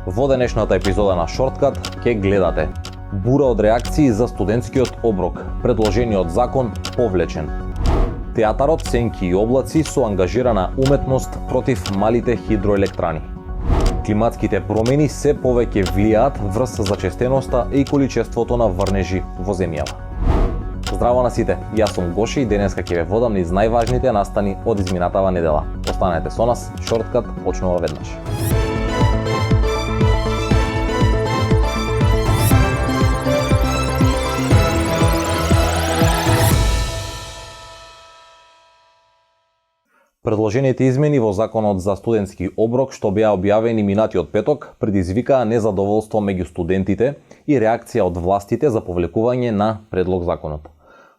Во денешната епизода на Шорткат ќе гледате бура од реакции за студентскиот оброк, предложениот закон повлечен. Театарот Сенки и облаци со ангажирана уметност против малите хидроелектрани. Климатските промени се повеќе влијаат врз зачестеноста и количеството на врнежи во земјава. Здраво на сите, јас сум Гоше и денеска ќе ве водам низ најважните настани од изминатава недела. Останете со нас, Шорткат почнува веднаш. Предложените измени во Законот за студентски оброк што беа објавени минатиот петок предизвикаа незадоволство меѓу студентите и реакција од властите за повлекување на предлог законот.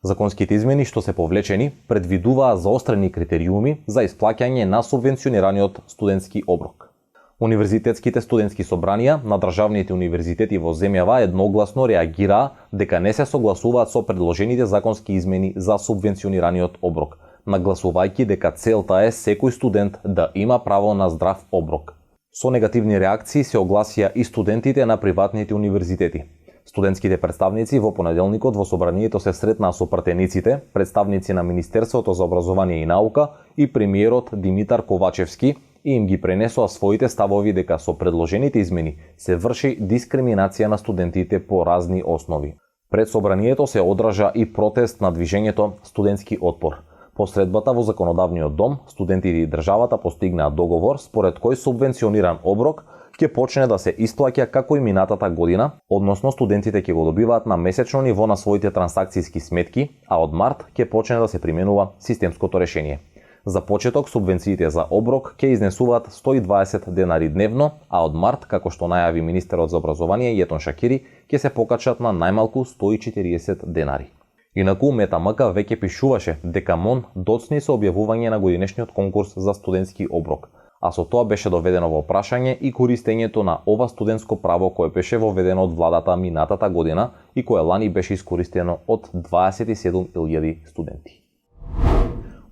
Законските измени што се повлечени предвидуваа заострени критериуми за исплаќање на субвенционираниот студентски оброк. Универзитетските студентски собранија на државните универзитети во земјава едногласно реагираа дека не се согласуваат со предложените законски измени за субвенционираниот оброк, нагласувајќи дека целта е секој студент да има право на здрав оброк. Со негативни реакции се огласија и студентите на приватните универзитети. Студентските представници во понеделникот во собранието се сретнаа со пратениците, представници на Министерството за образование и наука и премиерот Димитар Ковачевски и им ги пренесоа своите ставови дека со предложените измени се врши дискриминација на студентите по разни основи. Пред собранието се одржа и протест на движењето Студентски отпор. По средбата во Законодавниот дом, студентите и државата постигнаа договор според кој субвенциониран оброк ќе почне да се исплаќа како и минатата година, односно студентите ќе го добиваат на месечно ниво на своите трансакцијски сметки, а од март ќе почне да се применува системското решение. За почеток субвенциите за оброк ќе изнесуваат 120 денари дневно, а од март, како што најави министерот за образование Јетон Шакири, ќе се покачат на најмалку 140 денари. Инаку Мета МК веќе пишуваше дека МОН доцни со објавување на годинешниот конкурс за студентски оброк, а со тоа беше доведено во прашање и користењето на ова студентско право кое беше воведено од владата минатата година и кое лани беше искористено од 27.000 студенти.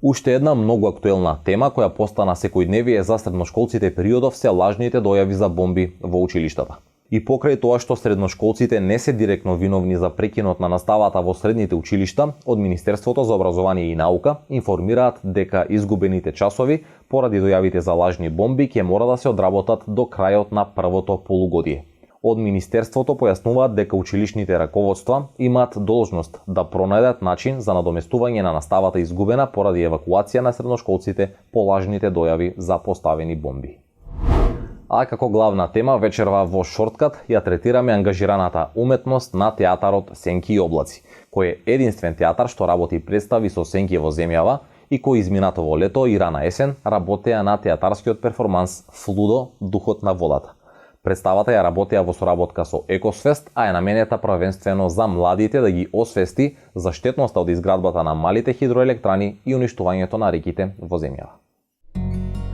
Уште една многу актуелна тема која постана секојдневие за средношколците периодов се лажните дојави за бомби во училиштата. И покрај тоа што средношколците не се директно виновни за прекинот на наставата во средните училишта, од Министерството за образование и наука информираат дека изгубените часови поради дојавите за лажни бомби ќе мора да се одработат до крајот на првото полугодие. Од Министерството појаснуваат дека училишните раководства имаат должност да пронајдат начин за надоместување на наставата изгубена поради евакуација на средношколците по лажните дојави за поставени бомби. А како главна тема вечерва во Шорткат ја третираме ангажираната уметност на театарот Сенки и облаци, кој е единствен театар што работи представи со сенки во земјава и кој изминатово лето и рана есен работеа на театарскиот перформанс Флудо, духот на водата. Представата ја работеа во соработка со Екосвест, а е наменета правенствено за младите да ги освести за штетноста од изградбата на малите хидроелектрани и уништувањето на реките во земјава.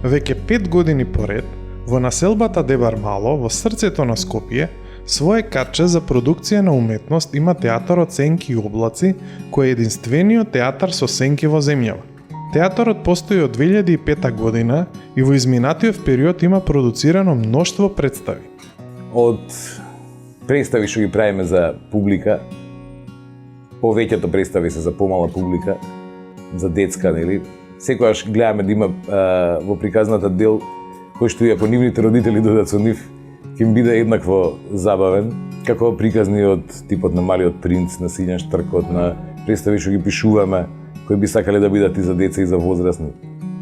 Веќе 5 години поред, во населбата Дебар Мало, во срцето на Скопје, свое катче за продукција на уметност има театарот Сенки и облаци, кој е единствениот театар со сенки во земјава. Театарот постои од 2005 година и во изминатиот период има продуцирано мноштво представи. Од представи што ги правиме за публика, повеќето представи се за помала публика, за детска, нели? Секогаш гледаме да има во приказната дел кој што и ако нивните родители додат со нив, ќе им биде еднакво забавен, како приказниот типот на Малиот принц, на Сињан Штркот, на представи што ги пишуваме, кои би сакале да бидат и за деца и за возрастни.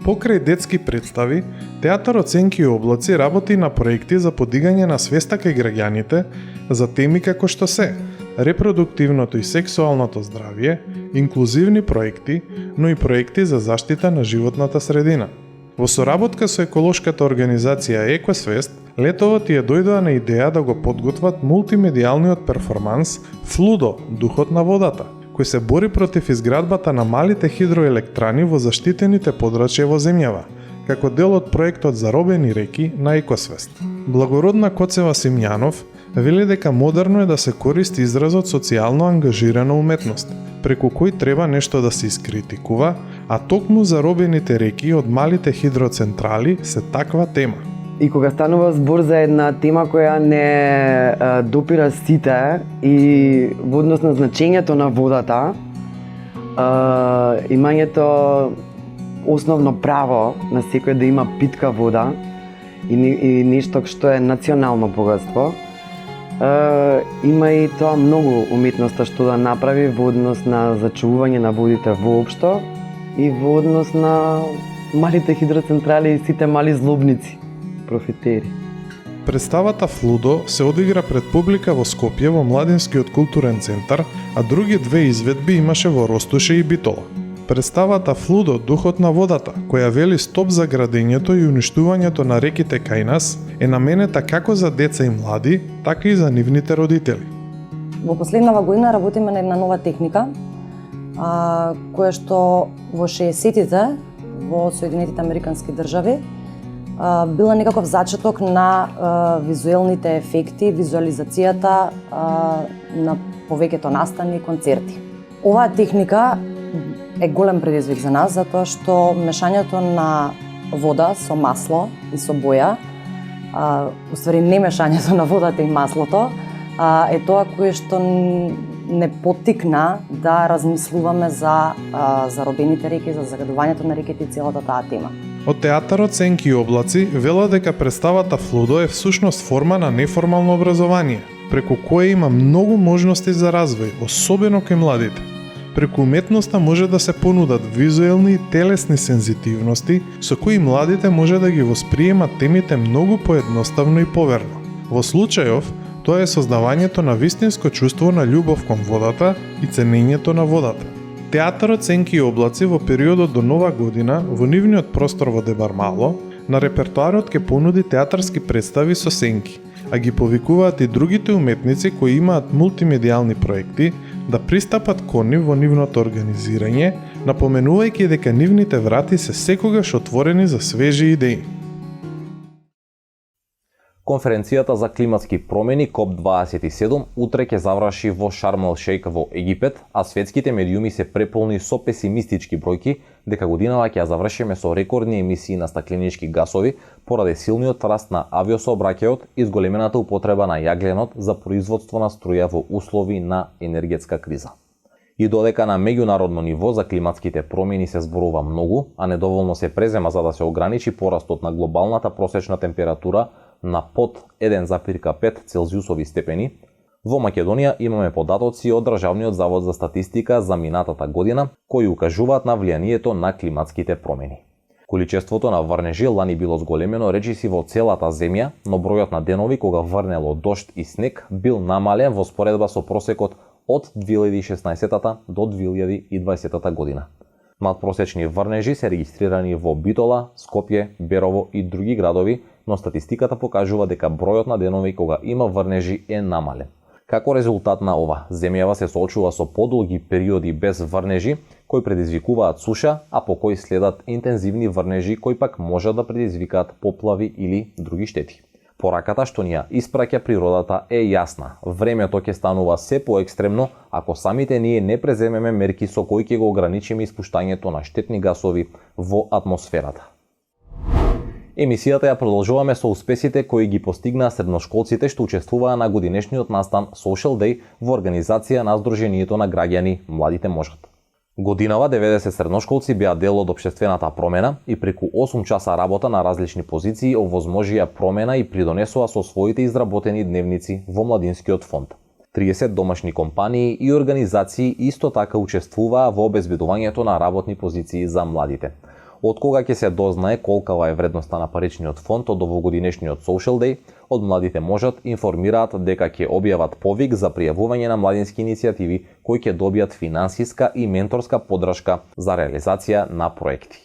Покрај детски представи, театарот Сенки и облаци работи на проекти за подигање на свеста кај граѓаните за теми како што се репродуктивното и сексуалното здравје, инклузивни проекти, но и проекти за заштита на животната средина. Во соработка со еколошката организација Екосвест, летово тие дојдоа на идеја да го подготват мултимедијалниот перформанс Флудо, духот на водата, кој се бори против изградбата на малите хидроелектрани во заштитените подрачја во земјава, како дел од проектот Заробени реки на Екосвест. Благородна Коцева Симјанов вели дека модерно е да се користи изразот социјално ангажирана уметност, преку кој треба нешто да се искритикува, а токму заробените реки од малите хидроцентрали се таква тема. И кога станува збор за една тема која не допира сите и во однос на значењето на водата, имањето основно право на секој да има питка вода и нешто што е национално богатство, има и тоа многу уметноста што да направи во однос на зачувување на водите воопшто и во однос на малите хидроцентрали и сите мали злобници, профитери. Представата Флудо се одигра пред публика во Скопје во Младинскиот културен центар, а други две изведби имаше во Ростуше и Битола. Представата Флудо, духот на водата, која вели стоп за градењето и уништувањето на реките кај нас, е наменета како за деца и млади, така и за нивните родители. Во последнава година работиме на една нова техника, која што во 60-тите во Соединетите Американски држави била некаков зачеток на визуелните ефекти, визуализацијата на повеќето настани и концерти. Оваа техника е голем предизвик за нас, затоа што мешањето на вода со масло и со боја, уствари не мешањето на водата и маслото, е тоа кое што не поттикна да размислуваме за заробените реки, за загадувањето на реките и целата таа тема. Од театарот Сенки и облаци велат дека представата Флудо е всушност форма на неформално образование, преку кое има многу можности за развој, особено кај младите. Преку уметноста може да се понудат визуелни и телесни сензитивности со кои младите може да ги восприемат темите многу поедноставно и поверно. Во случајов, тоа е создавањето на вистинско чувство на љубов кон водата и ценењето на водата. Театарот Сенки и облаци во периодот до Нова година во нивниот простор во Дебармало на репертоарот ќе понуди театарски представи со сенки, а ги повикуваат и другите уметници кои имаат мултимедијални проекти да пристапат кон нив во нивното организирање, напоменувајќи дека нивните врати се секогаш отворени за свежи идеи. Конференцијата за климатски промени КОП27 утре ќе заврши во Шарм ел Шејк во Египет, а светските медиуми се преполни со песимистички бројки дека годинава ќе ја завршиме со рекордни емисии на стакленички гасови поради силниот раст на авиосообраќајот и зголемената употреба на јагленот за производство на струја во услови на енергетска криза. И додека на меѓународно ниво за климатските промени се зборува многу, а недоволно се презема за да се ограничи порастот на глобалната просечна температура на под 1,5 Целзиусови степени, во Македонија имаме податоци од Државниот завод за статистика за минатата година, кои укажуваат на влијанието на климатските промени. Количеството на врнежи лани било зголемено речиси во целата земја, но бројот на денови кога врнело дожд и снег бил намален во споредба со просекот од 2016 до 2020 година. Надпросечни врнежи се регистрирани во Битола, Скопје, Берово и други градови, но статистиката покажува дека бројот на денови кога има врнежи е намален. Како резултат на ова, земјава се соочува со подолги периоди без врнежи, кои предизвикуваат суша, а по кои следат интензивни врнежи кои пак може да предизвикаат поплави или други штети. Пораката што ни ја испраќа природата е јасна. Времето ќе станува се поекстремно ако самите ние не преземеме мерки со кои ќе го ограничиме испуштањето на штетни гасови во атмосферата. Емисијата ја продолжуваме со успесите кои ги постигнаа средношколците што учествуваа на годинешниот настан Social Day во организација на Сдруженијето на граѓани Младите можат. Годинава 90 средношколци беа дел од општествената промена и преку 8 часа работа на различни позиции овозможија промена и придонесоа со своите изработени дневници во Младинскиот фонд. 30 домашни компании и организации исто така учествуваа во обезбедувањето на работни позиции за младите. Од кога ќе се дознае колкава е вредноста на паричниот фонд од овогодинешниот Social Day, од Младите можат информираат дека ќе објават повик за пријавување на младински иницијативи кои ќе добијат финансиска и менторска поддршка за реализација на проекти.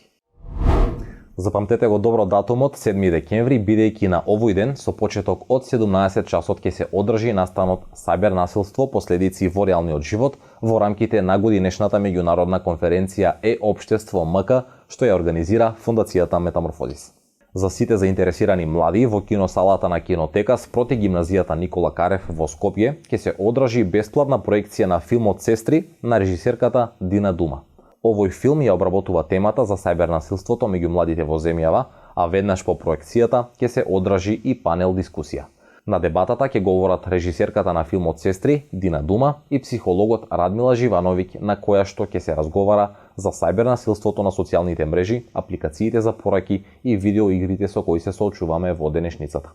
Запамтете го добро датумот 7 декември, бидејќи на овој ден со почеток од 17 часот ќе се одржи настанот Сајбер насилство, последици во реалниот живот во рамките на годинешната меѓународна конференција Е-општество МК, што ја организира Фондацијата Метаморфозис. За сите заинтересирани млади во киносалата на Кинотека спроти гимназијата Никола Карев во Скопје ќе се одржи бесплатна проекција на филмот Сестри на режисерката Дина Дума. Овој филм ја обработува темата за сајбер насилството меѓу младите во земјава, а веднаш по проекцијата ќе се одржи и панел дискусија. На дебатата ќе говорат режисерката на филмот Сестри, Дина Дума, и психологот Радмила Живановиќ, на која што ќе се разговара за сајбернасилството на социјалните мрежи, апликациите за пораки и видеоигрите со кои се соочуваме во денешницата.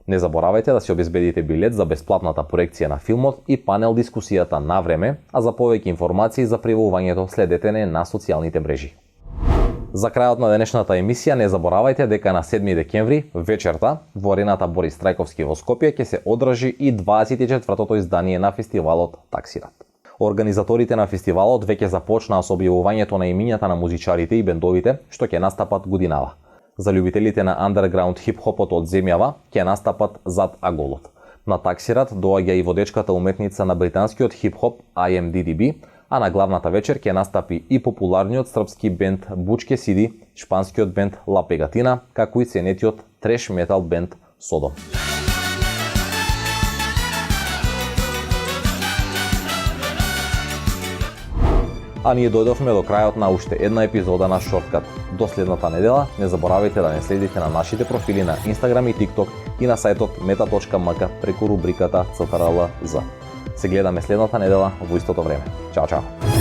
Не заборавајте да си обезбедите билет за бесплатната проекција на филмот и панел дискусијата на време, а за повеќе информации за пријавувањето следете не на социјалните мрежи. За крајот на денешната емисија не заборавајте дека на 7 декември вечерта во арената Борис Трајковски во Скопје ќе се одржи и 24-тото издание на фестивалот Таксират. Организаторите на фестивалот веќе започнаа со објавувањето на имињата на музичарите и бендовите што ќе настапат годинава. За љубителите на андерграунд хип-хопот од земјава ќе настапат Зад Аголот. На Таксират доаѓа и водечката уметница на британскиот хип-хоп IMDDB, а на главната вечер ќе настапи и популарниот српски бенд Бучке Сиди, шпанскиот бенд Ла Пегатина, како и ценетиот треш метал бенд Содом. А ние дојдовме до крајот на уште една епизода на Шорткат. До следната недела не заборавајте да не следите на нашите профили на Instagram и TikTok и на сајтот meta.mk преку рубриката CTRL-Z. Се гледаме следната недела во истото време. Чао, чао!